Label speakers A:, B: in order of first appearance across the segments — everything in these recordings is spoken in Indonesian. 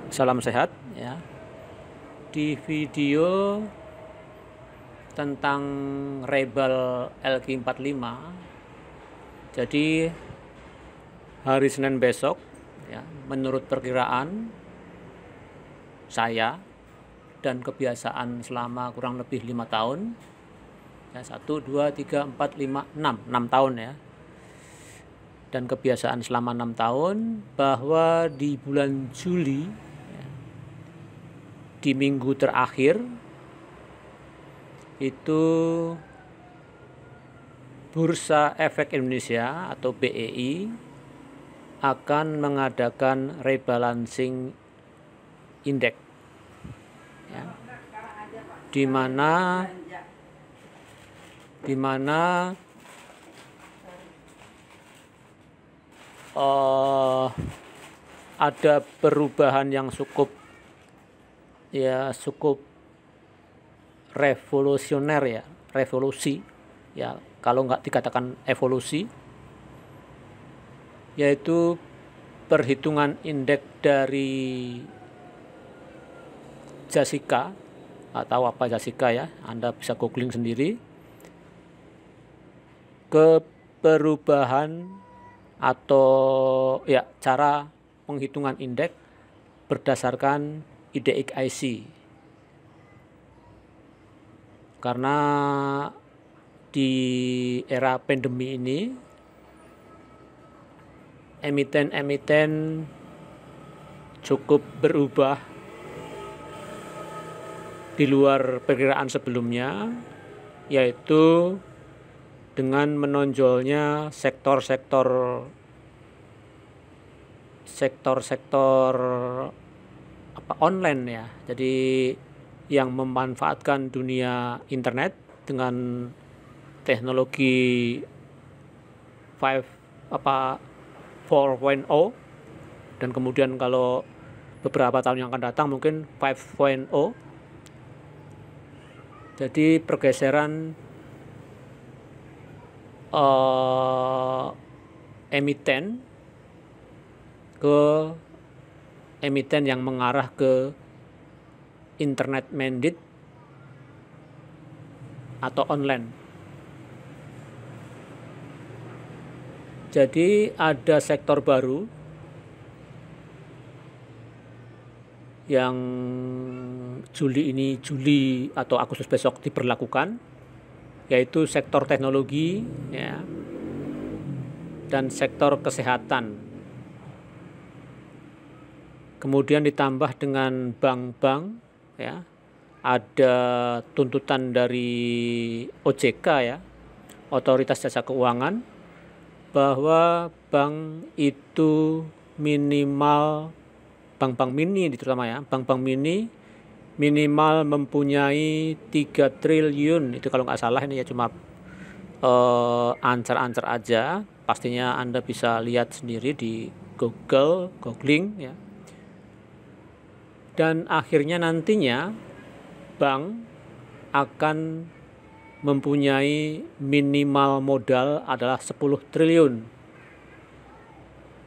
A: Salam sehat ya. Di video tentang Rebel LQ45, jadi hari Senin besok ya, menurut perkiraan saya dan kebiasaan selama kurang lebih 5 tahun ya, 1, 2, 3, 4, 5, 6 tahun ya, dan kebiasaan selama 6 tahun bahwa di bulan Juli di minggu terakhir itu Bursa Efek Indonesia atau BEI akan mengadakan rebalancing index ya, di mana ada perubahan yang cukup revolusioner ya, revolusi ya, kalau nggak dikatakan evolusi, yaitu perhitungan indeks dari Jessica. Atau apa Jessica ya, Anda bisa googling sendiri, ke perubahan atau ya cara penghitungan indeks berdasarkan IDX-IC. Karena di era pandemi ini emiten-emiten cukup berubah di luar perkiraan sebelumnya, yaitu dengan menonjolnya sektor online ya. Jadi yang memanfaatkan dunia internet dengan teknologi 4.0, dan kemudian kalau beberapa tahun yang akan datang mungkin 5.0. Jadi pergeseran emiten ke emiten yang mengarah ke internet mandate atau online. Jadi ada sektor baru yang Juli atau Agustus besok diberlakukan, yaitu sektor teknologi ya, dan sektor kesehatan. Kemudian ditambah dengan bank-bank ya, ada tuntutan dari OJK ya, Otoritas Jasa Keuangan, bahwa bank itu minimal, bank-bank mini terutama ya, bank-bank mini minimal mempunyai 3 triliun, itu kalau nggak salah, ini ya cuma ancer-ancer aja, pastinya Anda bisa lihat sendiri di googling ya. Dan akhirnya nantinya bank akan mempunyai minimal modal adalah 10 triliun.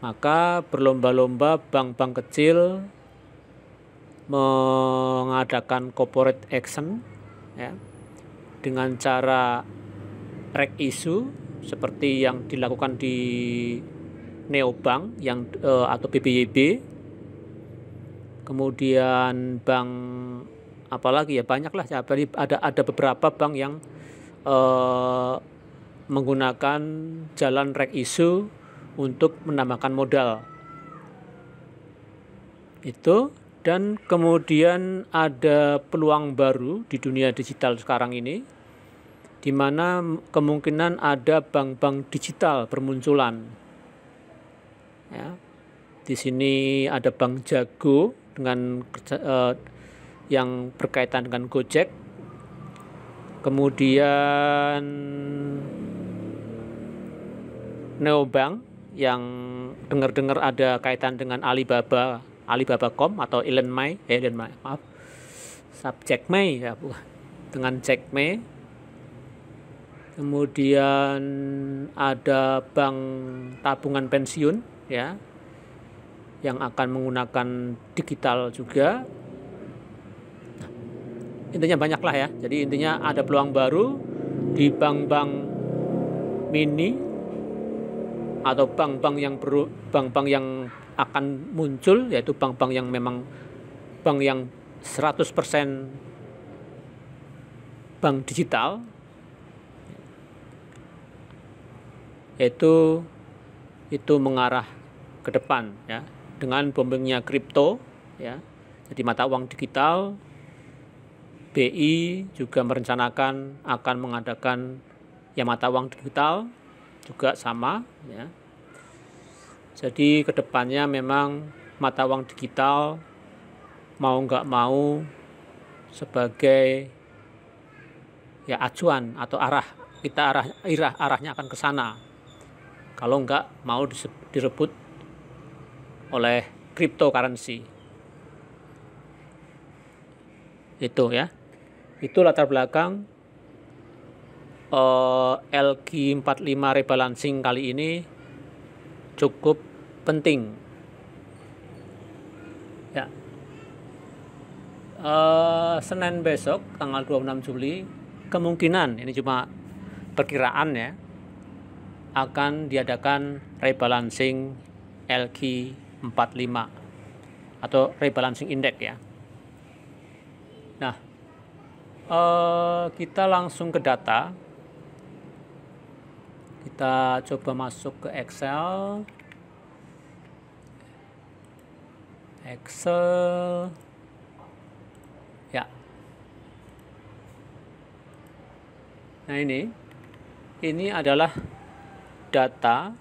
A: Maka berlomba-lomba bank-bank kecil mengadakan corporate action ya, dengan cara reg issue seperti yang dilakukan di Neobank yang atau BBYB. Kemudian bank apalagi ya, banyak lah ya, ada beberapa bank yang menggunakan jalan reg issue untuk menambahkan modal itu. Dan kemudian ada peluang baru di dunia digital sekarang ini, di mana kemungkinan ada bank-bank digital bermunculan ya. Di sini ada Bank Jago dengan yang berkaitan dengan Gojek. Kemudian Neobank yang dengar-dengar ada kaitan dengan Alibaba.com atau Jack May ya, dengan Jack May. Kemudian ada bank tabungan pensiun ya, yang akan menggunakan digital juga. Nah, intinya banyak lah ya. Jadi intinya ada peluang baru di bank-bank mini atau bank-bank yang akan muncul, yaitu bank-bank yang memang bank yang 100% bank digital, yaitu itu mengarah ke depan ya, dengan boomingnya kripto ya. Jadi mata uang digital, BI juga merencanakan akan mengadakan ya mata uang digital juga sama ya. Jadi kedepannya memang mata uang digital mau nggak mau sebagai ya acuan atau arahnya akan ke sana. Kalau nggak mau direbut oleh cryptocurrency. Itu ya. Itu latar belakang LQ45 rebalancing kali ini cukup penting. Ya. Senin besok tanggal 26 Juli kemungkinan, ini cuma perkiraan ya, akan diadakan rebalancing LQ45 atau rebalancing index ya. Nah, kita langsung ke data. Kita coba masuk ke Excel. Ya. Nah, ini adalah data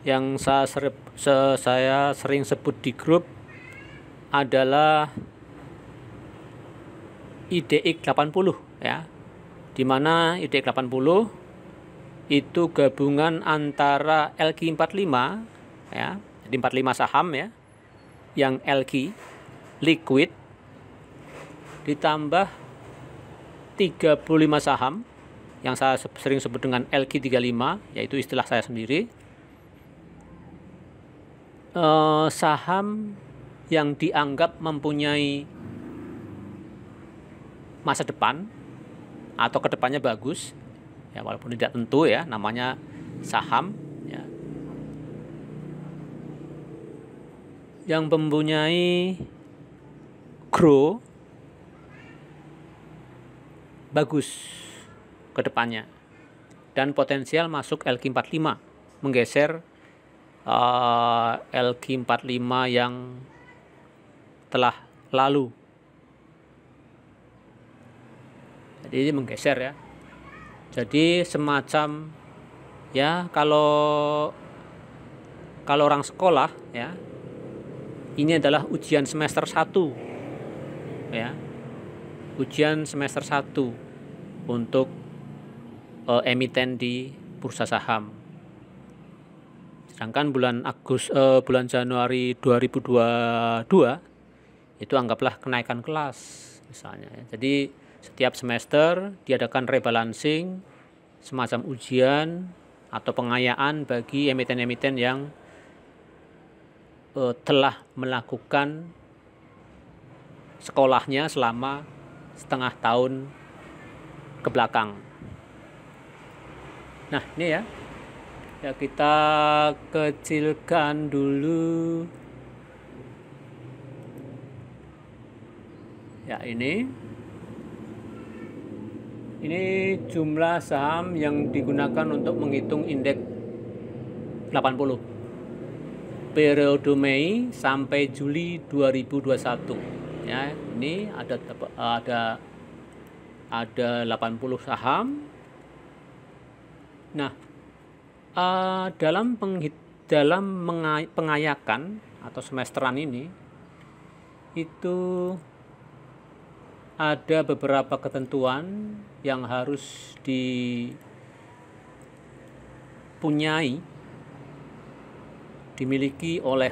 A: yang saya sering sebut di grup adalah IDX 80 ya. Di mana IDX 80 itu gabungan antara LQ45 ya, jadi 45 saham ya, yang LQ liquid ditambah 35 saham yang saya sering sebut dengan LQ35, yaitu istilah saya sendiri. Saham yang dianggap mempunyai masa depan atau kedepannya bagus ya, walaupun tidak tentu ya, namanya saham ya, yang mempunyai grow bagus ke depannya dan potensial masuk LQ45, menggeser LQ45 yang telah lalu. Jadi ini menggeser ya. Jadi semacam ya, kalau orang sekolah ya, ini adalah ujian semester 1 ya. Ujian semester 1 untuk emiten di bursa saham. Sedangkan bulan Januari 2022 itu anggaplah kenaikan kelas misalnya ya. Jadi setiap semester diadakan rebalancing, semacam ujian atau pengayaan bagi emiten-emiten yang telah melakukan sekolahnya selama setengah tahun ke belakang. Nah, ini ya. Ya, kita kecilkan dulu. Ya, ini jumlah saham yang digunakan untuk menghitung indeks 80. Periode Mei sampai Juli 2021. Ya, ini ada 80 saham. Nah, dalam pengayakan atau semesteran ini itu ada beberapa ketentuan yang harus dimiliki oleh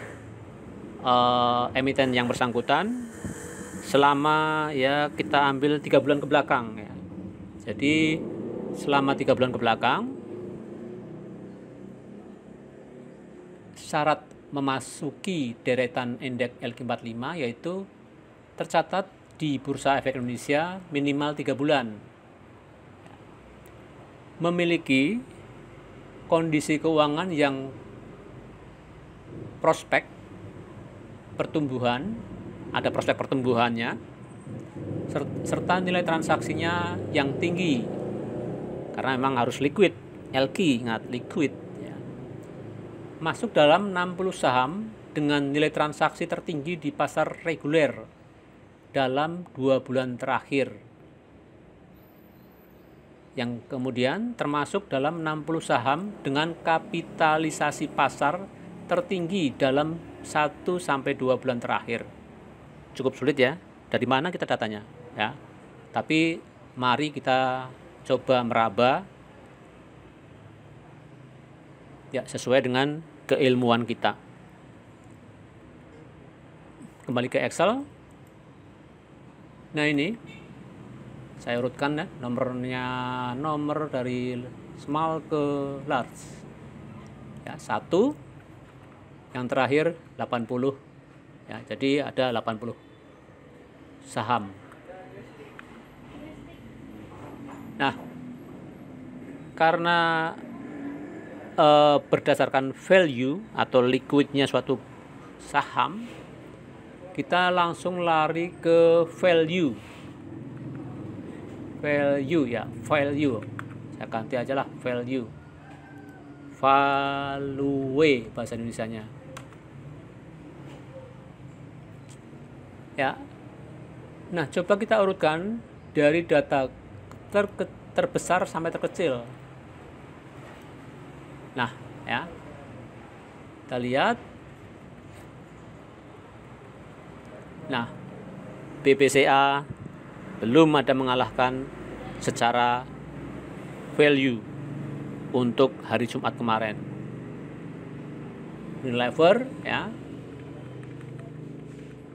A: emiten yang bersangkutan selama ya kita ambil 3 bulan ke belakang ya. Jadi selama 3 bulan ke belakang, syarat memasuki deretan indeks LQ45, yaitu tercatat di Bursa Efek Indonesia minimal 3 bulan. Memiliki kondisi keuangan yang prospek pertumbuhan, ada prospek pertumbuhannya, serta nilai transaksinya yang tinggi, karena memang harus liquid, LQ, ingat liquid ya. Masuk dalam 60 saham dengan nilai transaksi tertinggi di pasar reguler dalam 2 bulan terakhir, yang kemudian termasuk dalam 60 saham dengan kapitalisasi pasar tertinggi dalam 1-2 bulan terakhir. Cukup sulit ya, dari mana kita datanya ya. Tapi mari kita coba meraba ya, sesuai dengan keilmuan kita. Kembali ke Excel. Nah, ini saya urutkan ya, nomor dari small ke large ya, 1, yang terakhir 80 ya, jadi ada 80 saham. Nah, karena berdasarkan value atau liquidnya suatu saham, kita langsung lari ke value ya, value. Saya ganti aja lah value bahasa Indonesianya ya. Nah, coba kita urutkan dari data terbesar sampai terkecil. Nah ya, kita lihat. Nah, BBCA belum ada mengalahkan secara value untuk hari Jumat kemarin. Unilever ya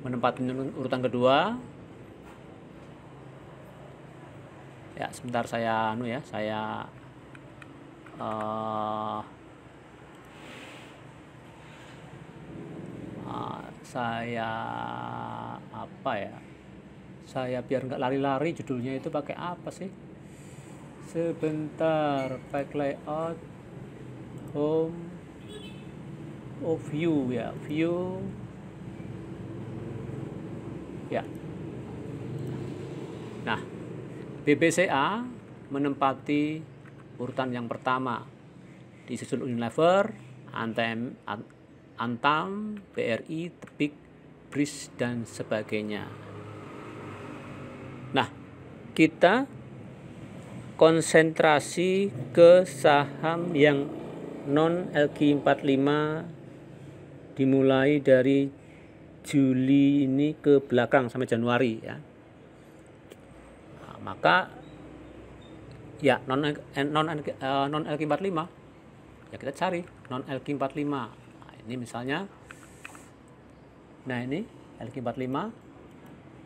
A: menempati urutan kedua. Ya, sebentar saya apa ya? Saya biar nggak lari-lari, judulnya itu pakai apa sih? Sebentar, back layout, home, view ya, view. Ya. Nah, BBCA menempati urutan yang pertama, disusul Unilever, Antam, BRI, Tepik, BRIS, dan sebagainya. Nah, kita konsentrasi ke saham yang non LQ45 dimulai dari Juli ini ke belakang sampai Januari ya. Nah, maka ya non LQ45 ya, kita cari non LQ45. Nah, ini misalnya, nah ini LQ45,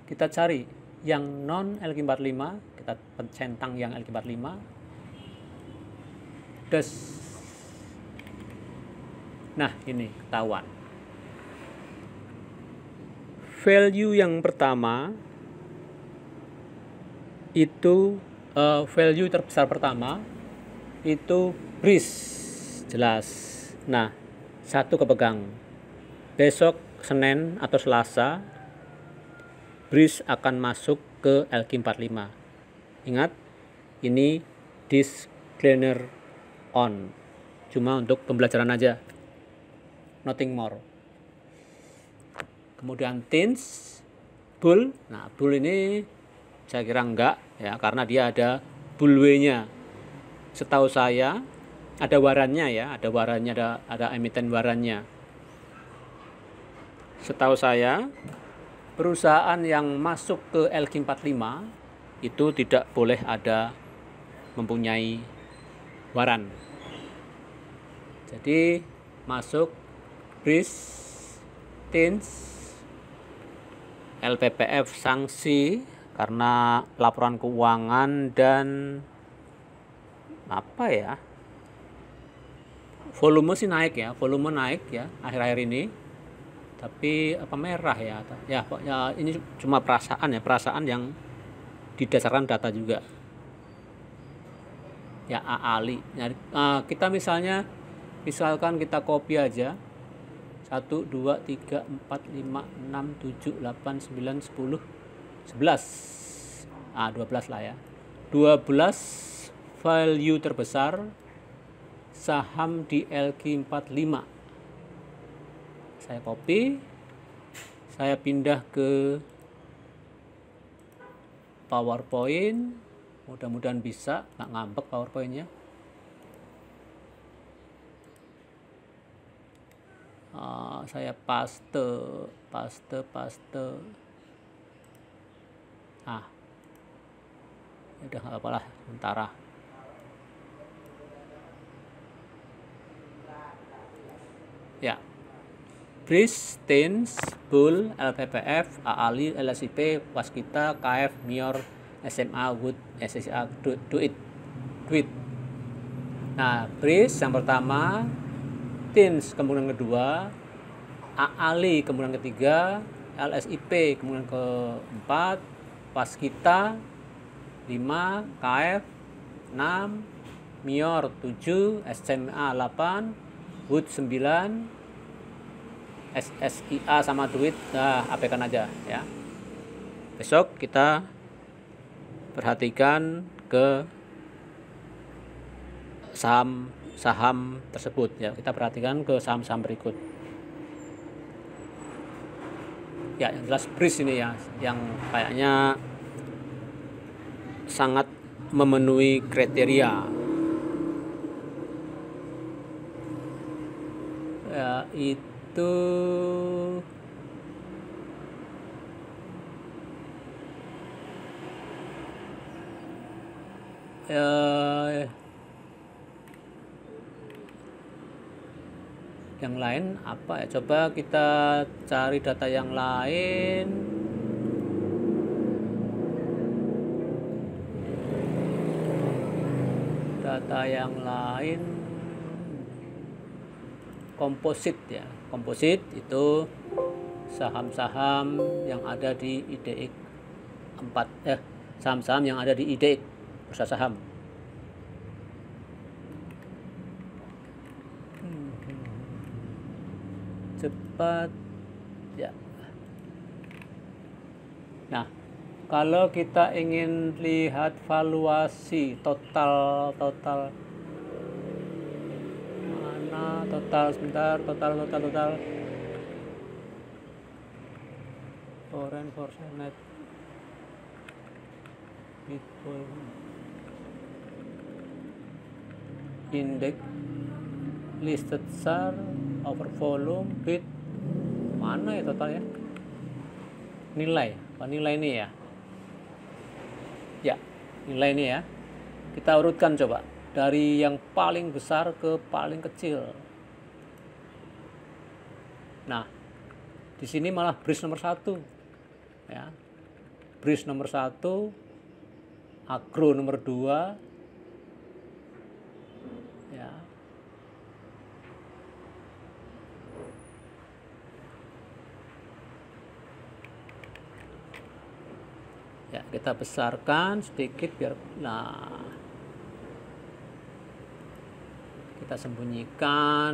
A: kita cari yang non LQ45, kita centang yang LQ45, des. Nah, ini ketahuan. Value yang pertama itu value terbesar pertama itu BRIS, jelas. Nah, satu kepegang. Besok Senin atau Selasa BRIS akan masuk ke LQ45. Ingat, ini disclaimer on, cuma untuk pembelajaran aja, nothing more. Kemudian TINS, bull. Nah, bull ini saya kira enggak ya, karena dia ada bullway-nya. Setahu saya ada warannya ya, ada emiten warannya. Setahu saya perusahaan yang masuk ke LQ45 itu tidak boleh ada mempunyai waran. Jadi masuk BRIS, TINS, LPPF sanksi karena laporan keuangan dan apa ya, volume sih naik ya, volume naik ya akhir-akhir ini. Tapi apa merah ya? Ya ini cuma perasaan ya, perasaan yang didasarkan data juga. Ya Ali. Kita misalkan kita copy aja 1, 2, 3, 4, 5, 6, 7, 8, 9, 10, 11. 12 lah ya. 12 value terbesar saham di LQ45. Saya copy, saya pindah ke PowerPoint. Mudah-mudahan bisa, nggak ngambek PowerPointnya. Saya paste. Udah nggak apa-apa lah sementara. Ya, BRIS, TINS, BULL, LPPF, AALI, LSIP, Waskita, KF, MIOR, SMA, WOOD, SSA, DUIT. Nah, BRIS yang pertama, TINS kemungkinan kedua, AALI kemungkinan ketiga, LSIP kemungkinan keempat, Waskita 5, KF 6, MIOR 7, SMA 8, WOOD 9, SSIA sama DUIT. Abaikan aja ya. Besok kita perhatikan ke saham tersebut ya. Kita perhatikan ke saham-saham berikut. Ya, yang jelas BRIS ini ya, yang kayaknya sangat memenuhi kriteria. Ya, itu yang lain apa ya? Coba kita cari data yang lain. Data yang lain komposit ya. Komposit itu saham-saham yang ada di IDX 4 saham-saham yang ada di IDX bursa saham. Cepat ya. Nah, kalau kita ingin lihat valuasi total mana total foreign net index listed share over volume bid mana ya totalnya, nilai ini ya. Ya, nilai ini ya. Kita urutkan coba dari yang paling besar ke paling kecil. Nah, di sini malah BRIS nomor 1 ya. BRIS nomor 1, Agro nomor 2 ya. Ya, kita besarkan sedikit biar kita sembunyikan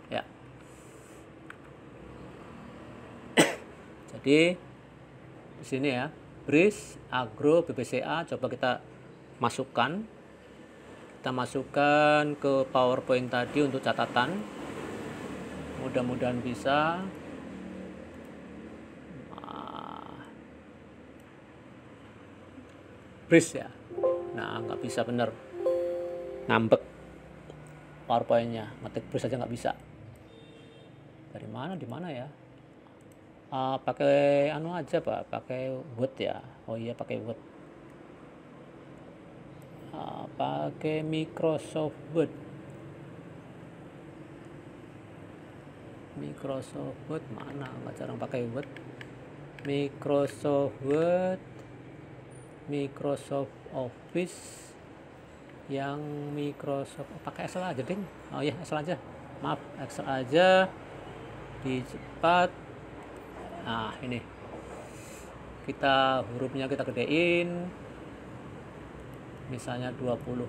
A: ya. Jadi di sini ya, BRIS, Agro, BBCA coba kita masukkan ke PowerPoint tadi untuk catatan. Mudah-mudahan bisa. BRIS ya. Nah, nggak bisa bener, ngambek PowerPoint-nya, ngetik BRIS aja nggak bisa. Dari mana, di mana ya? Pakai anu aja Pak, pakai Word ya. Oh iya, pakai Word. Pakai Microsoft Word. Mana? Nggak, jarang pakai Word. Microsoft Office yang Microsoft, pakai Excel aja ding. Oh ya, Excel aja, maaf, Excel aja di cepat. Nah ini kita hurufnya kita gedein, misalnya 24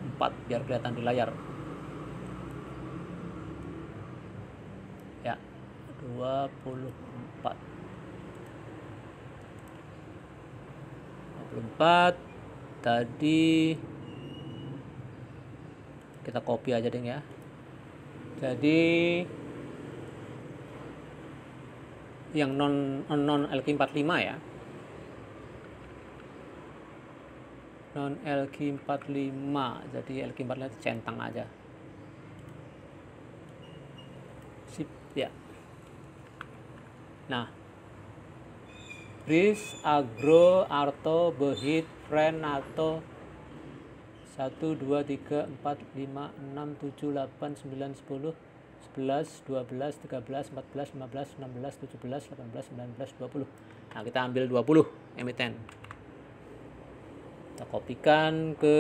A: biar kelihatan di layar ya. 24 tadi kita copy aja deh ya. Jadi yang non LQ45 ya, non LQ45, jadi LQ45 centang aja, sip ya. Nah, Bris, Agro, Arto, Behit, Friend, NATO 1, 2, 3, 4, 5, 6, 7, 8, 9, 10, 11, 12, 13, 14, 15, 16, 17, 18, 19, 20. Nah, kita ambil 20 emiten. Kita kopikan ke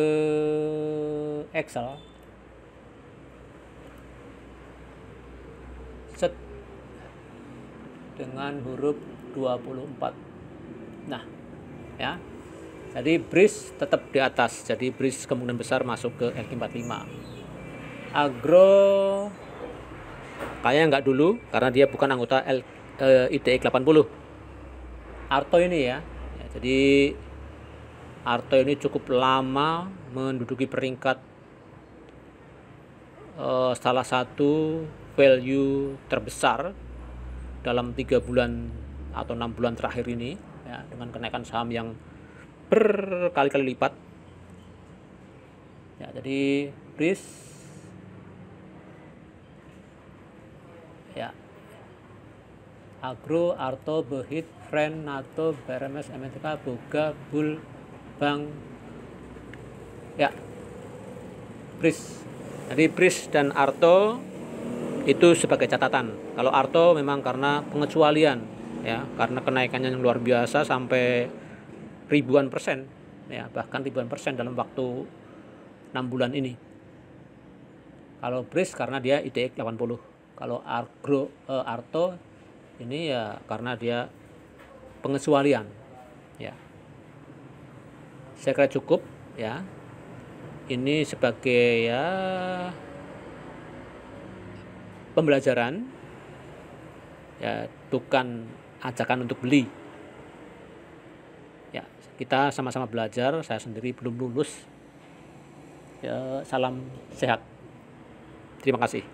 A: Excel. Set dengan huruf 24. Nah, ya. Jadi Bris tetap di atas. Jadi Bris kemungkinan besar masuk ke LQ45. Agro kayaknya nggak dulu karena dia bukan anggota IDX 80. Arto ini ya. Jadi Arto ini cukup lama menduduki peringkat salah satu value terbesar dalam 3 bulan atau 6 bulan terakhir ini ya, dengan kenaikan saham yang berkali-kali lipat ya. Jadi Bris ya, Agro, Arto, Behit, Friend, NATO, BRMS, MNTK, Boga, Bull, Bank ya, Bris. Jadi Bris dan Arto itu sebagai catatan. Kalau Arto memang karena pengecualian ya, karena kenaikannya yang luar biasa sampai ribuan persen ya, bahkan ribuan persen dalam waktu 6 bulan ini. Kalau Bris karena dia IDX 80. Kalau Arto ini ya karena dia pengecualian ya. Saya kira cukup ya. Ini sebagai ya pembelajaran ya, bukan ajakan untuk beli ya. Kita sama-sama belajar, saya sendiri belum lulus ya. Salam sehat, terima kasih.